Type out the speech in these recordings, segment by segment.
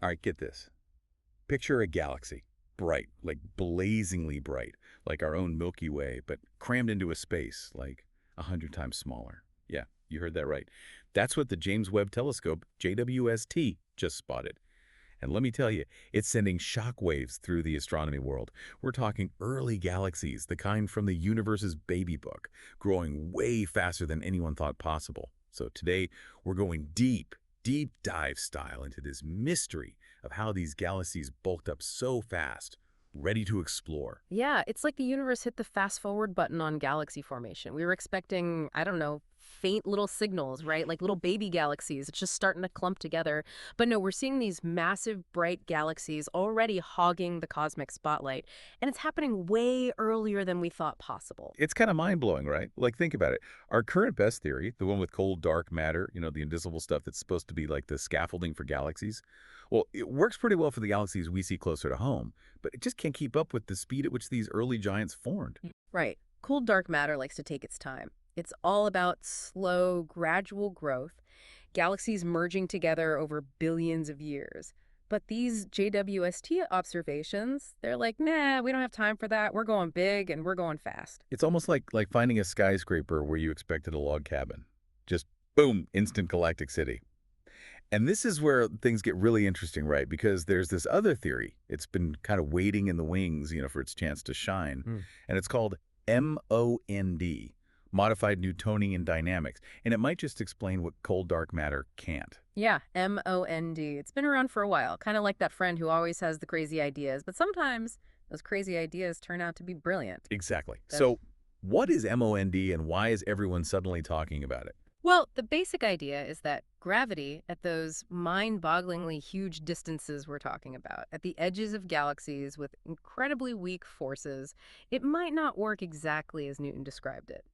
All right, get this. Picture a galaxy. Bright, like blazingly bright, like our own Milky Way, but crammed into a space like 100 times smaller. Yeah, you heard that right. That's what the James Webb Telescope, JWST, just spotted. And let me tell you, it's sending shockwaves through the astronomy world. We're talking early galaxies, the kind from the universe's baby book, growing way faster than anyone thought possible. So today, we're going deep dive style into this mystery of how these galaxies bulked up so fast, ready to explore. Yeah, it's like the universe hit the fast forward button on galaxy formation. We were expecting, I don't know, faint little signals, right? Like little baby galaxies. It's just starting to clump together. But no, we're seeing these massive, bright galaxies already hogging the cosmic spotlight. And it's happening way earlier than we thought possible. It's kind of mind-blowing, right? Like, think about it. Our current best theory, the one with cold, dark matter, the invisible stuff that's supposed to be like the scaffolding for galaxies, well, it works pretty well for the galaxies we see closer to home, but it just can't keep up with the speed at which these early giants formed. Right. Cold dark matter likes to take its time. It's all about slow, gradual growth, galaxies merging together over billions of years. But these JWST observations, they're like, nah, we don't have time for that. We're going big and we're going fast. It's almost like finding a skyscraper where you expected a log cabin. Just boom, instant galactic city. And this is where things get really interesting, right? Because there's this other theory. It's been kind of waiting in the wings, for its chance to shine. Hmm. And it's called MOND, Modified Newtonian Dynamics. And it might just explain what cold dark matter can't. Yeah, MOND. It's been around for a while, kind of like that friend who always has the crazy ideas, but sometimes those crazy ideas turn out to be brilliant. Exactly. Ugh. So what is MOND and why is everyone suddenly talking about it? Well, the basic idea is that gravity at those mind-bogglingly huge distances we're talking about, at the edges of galaxies with incredibly weak forces, it might not work exactly as Newton described it.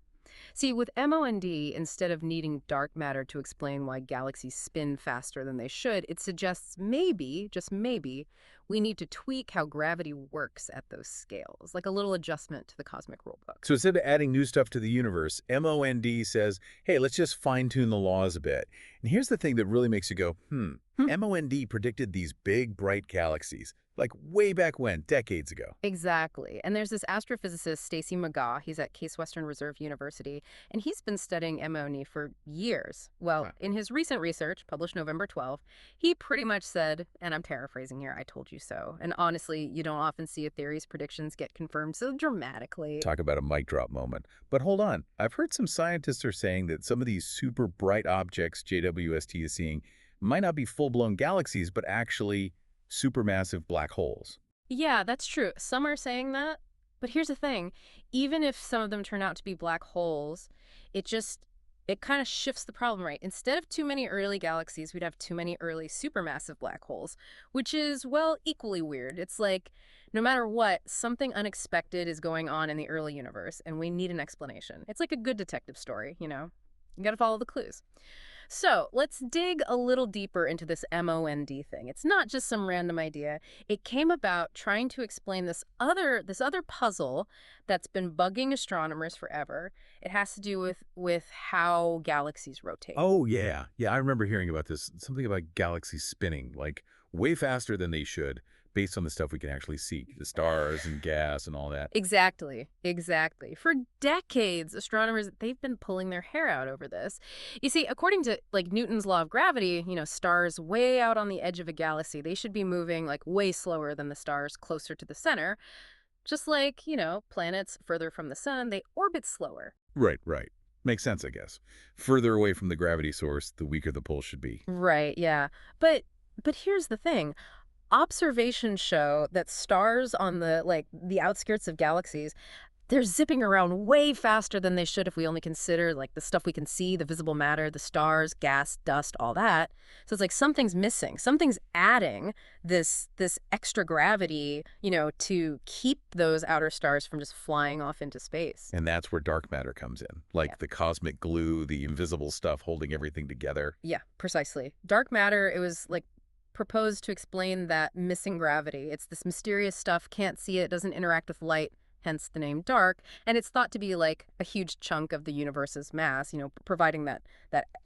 See, with MOND, instead of needing dark matter to explain why galaxies spin faster than they should, it suggests maybe, just maybe, we need to tweak how gravity works at those scales, like a little adjustment to the cosmic rulebook. So instead of adding new stuff to the universe, MOND says, hey, let's just fine-tune the laws a bit. And here's the thing that really makes you go, Hmm. MOND predicted these big, bright galaxies, like way back when, decades ago. Exactly. And there's this astrophysicist, Stacy McGaugh. He's at Case Western Reserve University, and he's been studying MONE for years. Well, Huh. in his recent research, published November 12th, he pretty much said, and I'm paraphrasing here, I told you so. And honestly, you don't often see a theory's predictions get confirmed so dramatically. Talk about a mic drop moment. But hold on, I've heard some scientists are saying that some of these super bright objects JWST is seeing might not be full-blown galaxies, but actually supermassive black holes. Yeah, that's true. Some are saying that. But here's the thing. Even if some of them turn out to be black holes, it just it kind of shifts the problem, right? Instead of too many early galaxies, we'd have too many early supermassive black holes, which is, well, equally weird. It's like no matter what, something unexpected is going on in the early universe, and we need an explanation. It's like a good detective story, you know? You gotta follow the clues. So let's dig a little deeper into this MOND thing. It's not just some random idea. It came about trying to explain this other puzzle that's been bugging astronomers forever. It has to do with how galaxies rotate. Oh, yeah. Yeah, I remember hearing about this. Something about galaxies spinning, like way faster than they should, based on the stuff we can actually see, the stars and gas and all that. Exactly, exactly. For decades, astronomers, they've been pulling their hair out over this. You see, according to like Newton's law of gravity, stars way out on the edge of a galaxy, they should be moving like way slower than the stars closer to the center. Just like, planets further from the sun, they orbit slower. Right, right. Makes sense, I guess. Further away from the gravity source, the weaker the pull should be. Right, yeah. But here's the thing. Observations show that stars on the outskirts of galaxies, they're zipping around way faster than they should if we only consider like the stuff we can see, the visible matter, the stars, gas, dust, all that. So it's like something's missing. Something's adding this extra gravity, to keep those outer stars from just flying off into space. And that's where dark matter comes in, Yeah. like the cosmic glue, the invisible stuff holding everything together. Yeah, precisely. Dark matter, it was like proposed to explain that missing gravity. It's this mysterious stuff, can't see it, doesn't interact with light, hence the name dark, and it's thought to be like a huge chunk of the universe's mass, providing that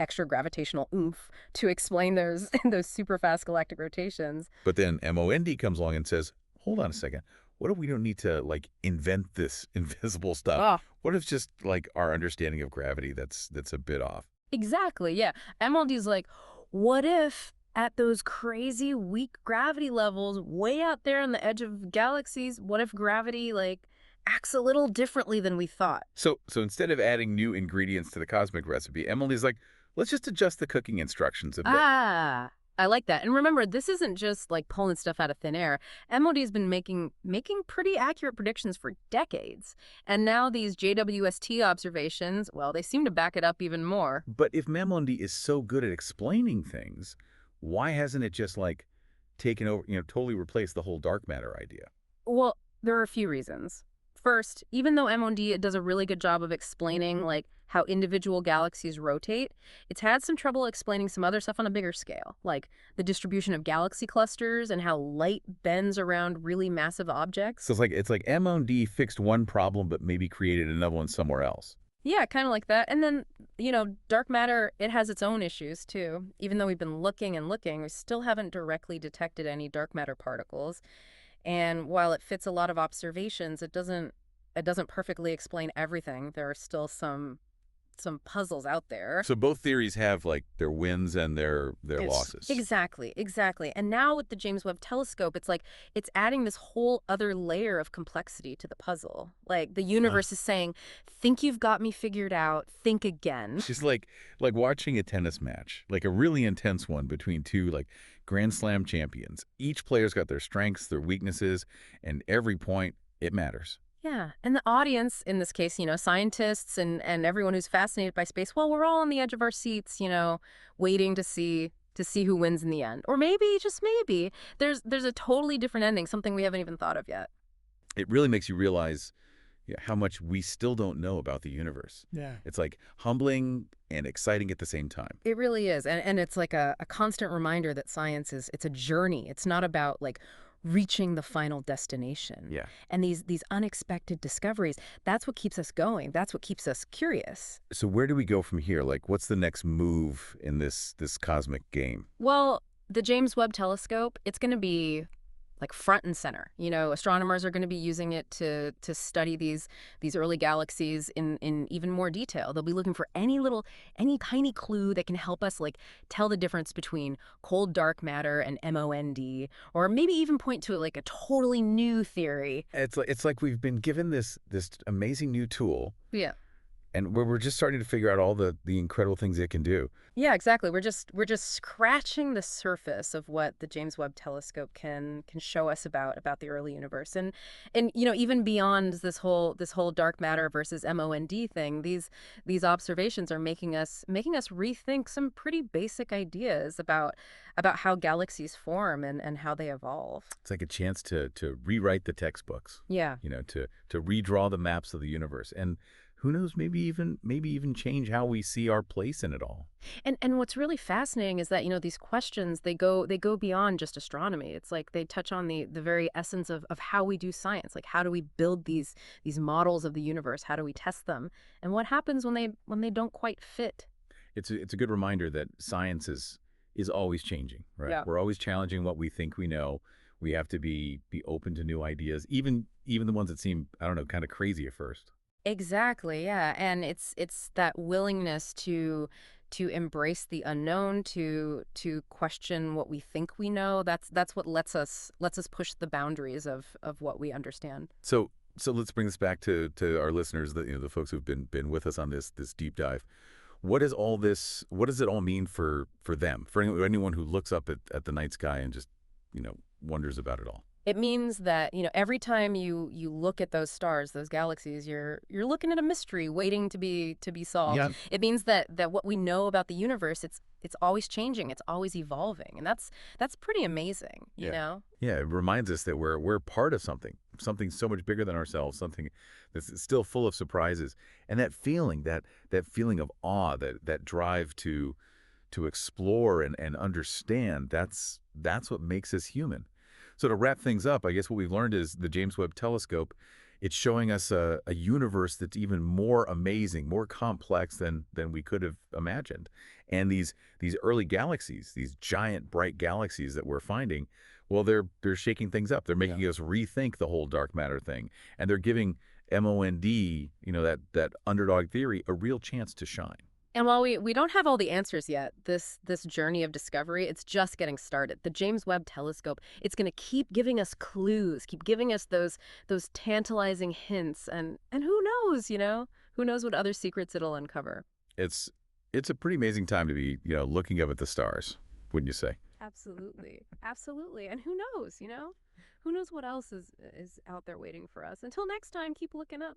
extra gravitational oomph to explain those super fast galactic rotations. But then MOND comes along and says, hold on a second. What if we don't need to, like, invent this invisible stuff? Ah, What if it's just, like, our understanding of gravity that's a bit off? exactly, yeah. MLD's like, what if at those crazy weak gravity levels way out there on the edge of galaxies, what if gravity, like, acts a little differently than we thought? So instead of adding new ingredients to the cosmic recipe, Emily's like, let's just adjust the cooking instructions a bit. Ah, I like that. And remember, this isn't just like pulling stuff out of thin air. MOD's been making pretty accurate predictions for decades. And now these JWST observations, well, they seem to back it up even more. But if Mamondi is so good at explaining things, why hasn't it just, like, taken over, totally replaced the whole dark matter idea? Well, there are a few reasons. First, even though MOD does a really good job of explaining like how individual galaxies rotate, it's had some trouble explaining some other stuff on a bigger scale, like the distribution of galaxy clusters and how light bends around really massive objects. So it's like MOD fixed one problem but maybe created another one somewhere else. Yeah, kind of like that. And then, dark matter, it has its own issues too. Even though we've been looking and looking, we still haven't directly detected any dark matter particles. And while it fits a lot of observations, it doesn't perfectly explain everything. There are still some puzzles out there. So both theories have, like, their wins and their losses. Exactly, exactly. And now with the James Webb Telescope, it's like it's adding this whole other layer of complexity to the puzzle. Like the universe is saying, "Think you've got me figured out. Think again." She's like watching a tennis match, like a really intense one between two, like, Grand Slam champions. Each player's got their strengths, their weaknesses, and every point, it matters. Yeah, and the audience, in this case, scientists and everyone who's fascinated by space, well, we're all on the edge of our seats, waiting to see who wins in the end. Or maybe, just maybe, there's a totally different ending, something we haven't even thought of yet. It really makes you realize, how much we still don't know about the universe. Yeah. It's, like, humbling and exciting at the same time. It really is. And it's like a constant reminder that science it's a journey. It's not about like reaching the final destination. Yeah. And these unexpected discoveries, that's what keeps us going. That's what keeps us curious. So where do we go from here? Like, what's the next move in this cosmic game? Well, the James Webb Telescope, it's going to be like front and center. Astronomers are going to be using it to study these early galaxies in even more detail. They'll be looking for any tiny clue that can help us like tell the difference between cold dark matter and MOND, or maybe even point to like a totally new theory. It's like we've been given this amazing new tool, Yeah. and we're just starting to figure out all the incredible things it can do. Yeah, exactly. We're just scratching the surface of what the James Webb Telescope can show us about the early universe, and even beyond this whole dark matter versus MOND thing. These observations are making us rethink some pretty basic ideas about how galaxies form and how they evolve. It's like a chance to rewrite the textbooks, Yeah. to redraw the maps of the universe, and who knows, maybe even change how we see our place in it all. And what's really fascinating is that, these questions, they go beyond just astronomy. It's like they touch on the very essence of how we do science. Like, how do we build these models of the universe? How do we test them? And what happens when they don't quite fit? It's a good reminder that science is always changing, right? Yeah. We're always challenging what we think we know. We have to be open to new ideas, even the ones that seem, I don't know, kind of crazy at first. Exactly, yeah. And it's that willingness to embrace the unknown, to question what we think we know. That's what lets us push the boundaries of what we understand. So let's bring this back to our listeners, the folks who've been with us on this deep dive. What does it all mean for them, for anyone who looks up at the night sky and just, wonders about it all? It means that, every time you look at those stars, those galaxies, you're looking at a mystery waiting to be solved. Yeah. It means that what we know about the universe, it's always changing, it's always evolving. And that's pretty amazing, you know? Yeah, it reminds us that we're part of something so much bigger than ourselves, something that's still full of surprises. And that feeling, that feeling of awe, that drive to explore and understand, that's what makes us human. So to wrap things up, I guess what we've learned is the James Webb Telescope, It's showing us a universe that's even more amazing, more complex than we could have imagined. And these early galaxies, these giant bright galaxies that we're finding, well, they're shaking things up. They're Yeah. making us rethink the whole dark matter thing, and they're giving MOND, that underdog theory, a real chance to shine. And while we don't have all the answers yet, this journey of discovery, it's just getting started. The James Webb Telescope, it's going to keep giving us clues, keep giving us those tantalizing hints, and who knows, Who knows what other secrets it'll uncover. It's it's a pretty amazing time to be, looking up at the stars, wouldn't you say? Absolutely. Absolutely. And who knows, Who knows what else is out there waiting for us. Until next time, keep looking up.